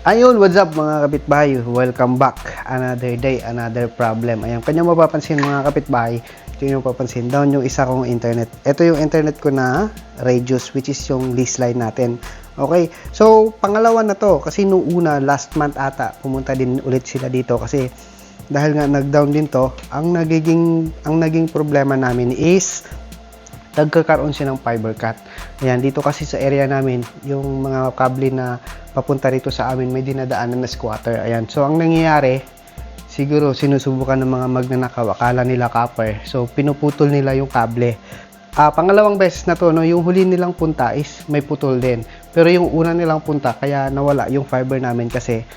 Ayun, what's up mga kapitbahay? Welcome back. Another day, another problem. Ayan, kanya mapapansin mga kapitbahay, ito yung mapapansin, down yung isa kong internet. Ito yung internet ko na Radius, which is yung lease line natin. Okay, so pangalawa na to, kasi nung una, last month ata, pumunta din ulit sila dito kasi dahil nga nag-down din to, ang naging problema namin is nagkakaroon siya ng fiber cut. Ayan, dito kasi sa area namin, yung mga kable na papunta rito sa amin, may dinadaanan na squatter. Ayan, so ang nangyayari, siguro sinusubukan ng mga magnanakaw, akala nila copper. So, pinuputol nila yung kable. Pangalawang beses na to, no, yung huli nilang punta is may putol din. Pero yung una nilang punta, kaya nawala yung fiber namin kasi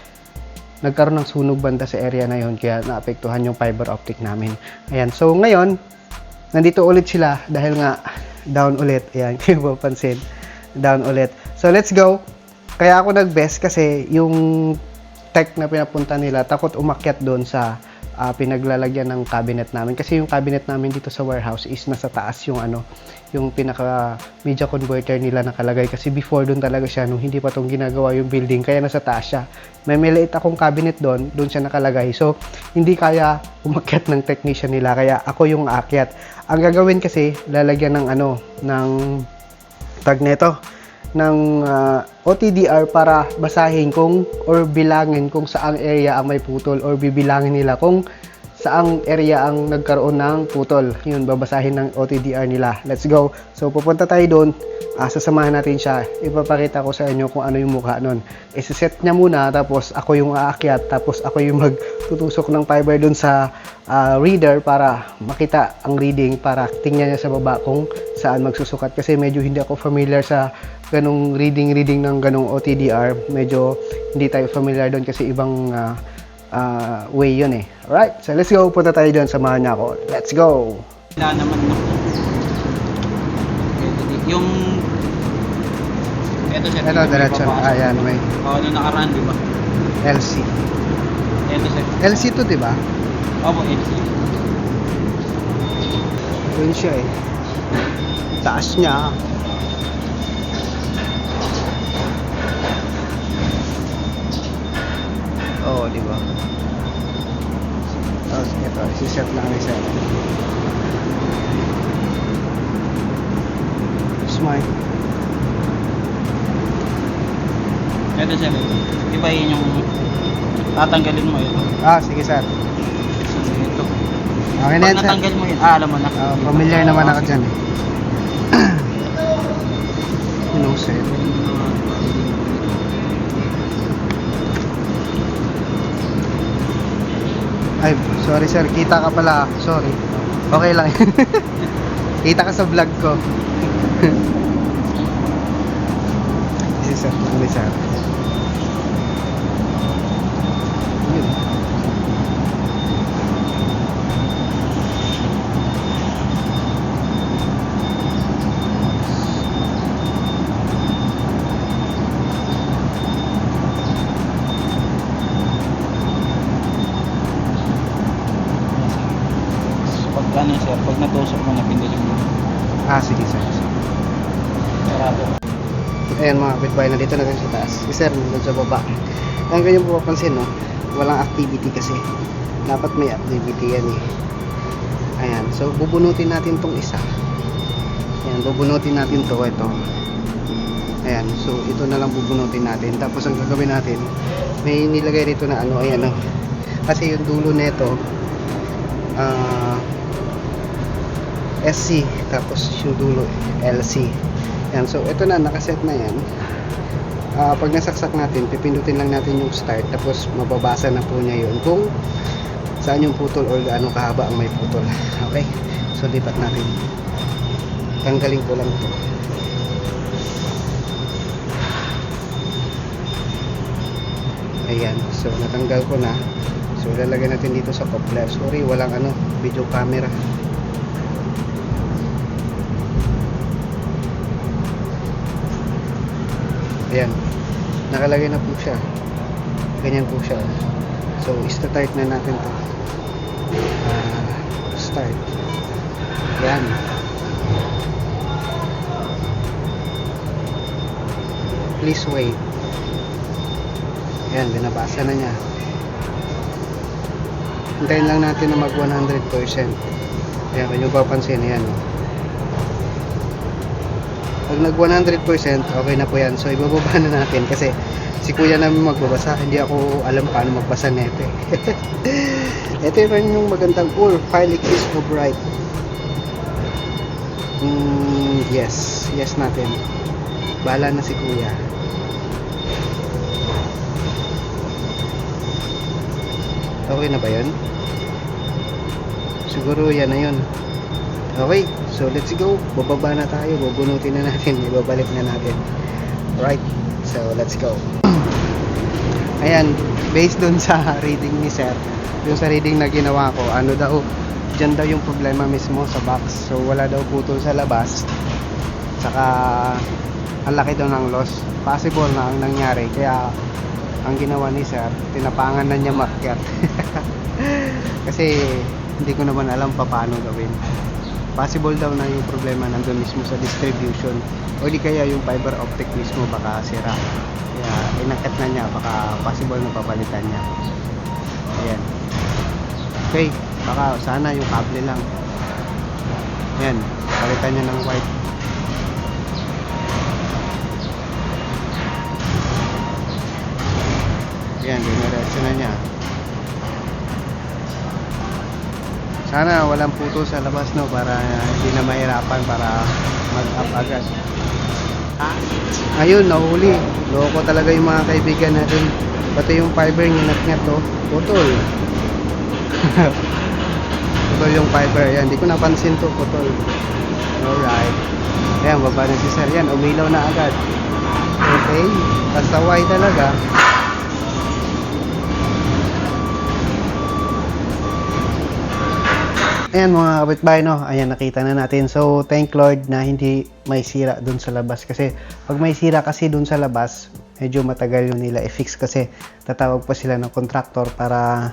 nagkaroon ng sunog banda sa area na yon, kaya naapektuhan yung fiber optic namin. Ayan, so ngayon, nandito ulit sila dahil nga down ulit. Ayan, kayo mapansin, down ulit. So, let's go. Kaya ako nag-best kasi yung tech na pinapunta nila, takot umakyat doon sa pinaglalagyan ng cabinet namin. Kasi yung cabinet namin dito sa warehouse is nasa taas yung yung pinaka media converter nila nakalagay. Kasi before doon talaga siya, nung hindi pa tong ginagawa yung building, kaya nasa taas siya. May maliit akong cabinet doon siya nakalagay. So, hindi kaya umakyat ng technician nila, kaya ako yung aakyat. Ang gagawin kasi, lalagyan ng ng tag nito, ng OTDR para basahin kung or bilangin kung saang area ang may putol, or bibilangin nila kung saang area ang nagkaroon ng putol. Yun, babasahin ng OTDR nila. Let's go. So, pupunta tayo doon. Sasamahan natin siya. Ipapakita ko sa inyo kung ano yung mukha nun. Isa-set niya muna, tapos ako yung aakyat, tapos ako yung magtutusok ng fiber doon sa reader para makita ang reading, para tingnan niya sa baba kung saan magsusukat. Kasi medyo hindi ako familiar sa ganong reading ng ganong OTDR. Medyo hindi tayo familiar doon kasi ibang way yun eh. Alright, so let's go. Punta tayo doon. Samahan niya ako. Let's go! Wala naman no. Yung ito sir. Ito, diretso. Ayan, may ano nakaraan, di ba? LC. Ito sir. LC to, di ba? Opo, LC. Yun siya eh. Taas niya. Oo, di ba? Tapos ito, isi-set lang ni sir. Smart. Ito sir. Di ba yun yung tatanggalin mo ito? Sige sir. Ito. Okay na Pag yan sir. natanggal mo yun, alam mo na. Familiar naman ako dyan. No sir. Ay, sorry sir. Kita ka pala. Sorry. Okay lang. Kita ka sa vlog ko. Si sir. Ano sir? Yun. Pag ano sir, pag natusok mo na pindutin mo. Sige sir. Sarado. Ayan mga kapitbahay, nandito na rin sa taas. Si sir, nandun sa baba. Ang ganyan po papansin, no? Walang activity kasi. Dapat may activity yan eh. Ayan, so bubunutin natin tong isa. Ayan, bubunutin natin to, ito. Ayan, so ito na lang bubunutin natin. Tapos ang gagawin natin, may nilagay rito na ayan o. Kasi yung dulo nito, SC, tapos yung dulo LC. Yan, so ito na, nakaset na yan. Pag nasaksak natin, pipindutin lang natin yung start, tapos mababasa na po niya yun kung saan yung putol or gaano kahaba ang may putol. Okay, so lipat natin. Tanggalin ko lang to. Ayan, so natanggal ko na. So ilalagay natin dito sa coupler. Sorry, walang video camera. Ayan, nakalagay na po siya. Ganyan po siya. So, start na natin to. Start. Ayan. Please wait. Ayan, binabasa na niya. Hintayin lang natin na mag 100%. Ayan, kung nyo papansin, ayan. Oh. Pag nag 100%, okay na po yan. So, ibababa na natin kasi si kuya namin magbabasa. Hindi ako alam paano magbasa nito eh. Ito yung magandang file is overwrite. Yes. Yes natin. Bahala na si kuya. Okay na ba yun? Siguro yan na yun. Okay, so let's go. Bababa na tayo. Bubunutin na natin. Ibabalik na natin. Alright, so let's go. Ayan, based dun sa reading ni sir, yung sa reading na ginawa ko, ano daw, dyan daw yung problema mismo sa box. So wala daw putol sa labas. Saka ang laki daw ng loss. Possible na ang nangyari. Kaya ang ginawa ni sir, tinapangan na niya makyat. Kasi hindi ko naman alam paano gawin. Possible daw na yung problema nandun mismo sa distribution, o di kaya yung fiber optic mismo baka sira. Kaya inakat na niya, baka possible na papalitan niya. Ayan. Okay, baka sana yung kable lang. Ayan, palitan niya ng white. Ayan, diniretso na niya. Sana walang puto sa labas, no, para hindi na mahirapan para mag-up agad. Ayun, nahuli. Loko talaga yung mga kaibigan natin. Pati yung fiber nginat-ngat, to, putol. Putol yung fiber. Ayan, hindi ko napansin to, putol. Alright. Ayan, baba na si sir. Yan, umilaw na agad. Okay, pasaway talaga. Ayan mga kapitbahay, no, ayan, nakita na natin. So thank Lord na hindi may sira dun sa labas, kasi pag may sira kasi dun sa labas, medyo matagal yun nila i-fix, kasi tatawag pa sila ng contractor para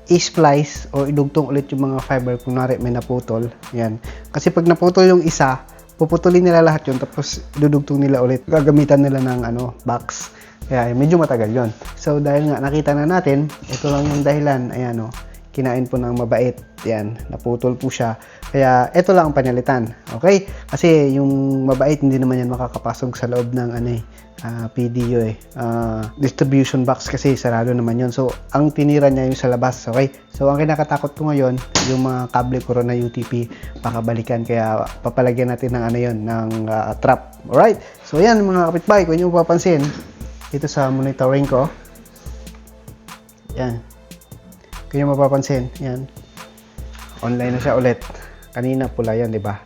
i-splice o idugtong ulit yung mga fiber kung nari may naputol. Ayan, kasi pag naputol yung isa, puputulin nila lahat yun, tapos dudugtong nila ulit, gagamitan nila ng box. Kaya medyo matagal yun. So dahil nga nakita na natin, ito lang yung dahilan. Ayan, no, kinain po ng mabait. Yan, naputol po siya. Kaya ito lang ang panalitan. Okay? Kasi yung mabait hindi naman yan makakapasok sa loob ng PDO distribution box, kasi sarado naman yun. So ang tinira niya yung sa labas. Okay? So ang kinakatakot ko ngayon, yung mga kable Corona UTP pakabalikan, kaya papalagyan natin ng ng trap. Alright? So yan mga kapitbahay, kung nyo papansin dito sa monitoring ko, yan, kung nyo mapapansin, yan, online na siya ulit. Kanina pula yan, di ba?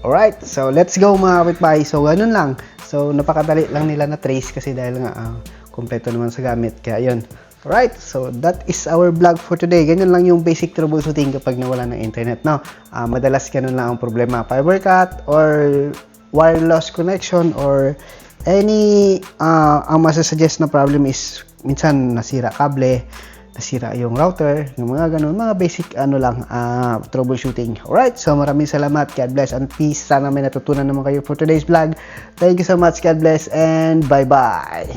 Alright, so let's go mga kapitbahay. So ganun lang. So napakadali lang nila na trace, kasi dahil nga kompleto naman sa gamit. Kaya yun. Alright, so that is our vlog for today. Ganyan lang yung basic troubleshooting kapag nawala ng internet, no? Madalas ganun lang ang problema. Fiber cut or wire loss connection or any ang masasuggest na problem is minsan nasira kable, nasira yung router, yung mga ganun, mga basic troubleshooting. Alright, so maraming salamat. God bless and peace. Sana may natutunan naman kayo for today's vlog. Thank you so much. God bless and bye-bye.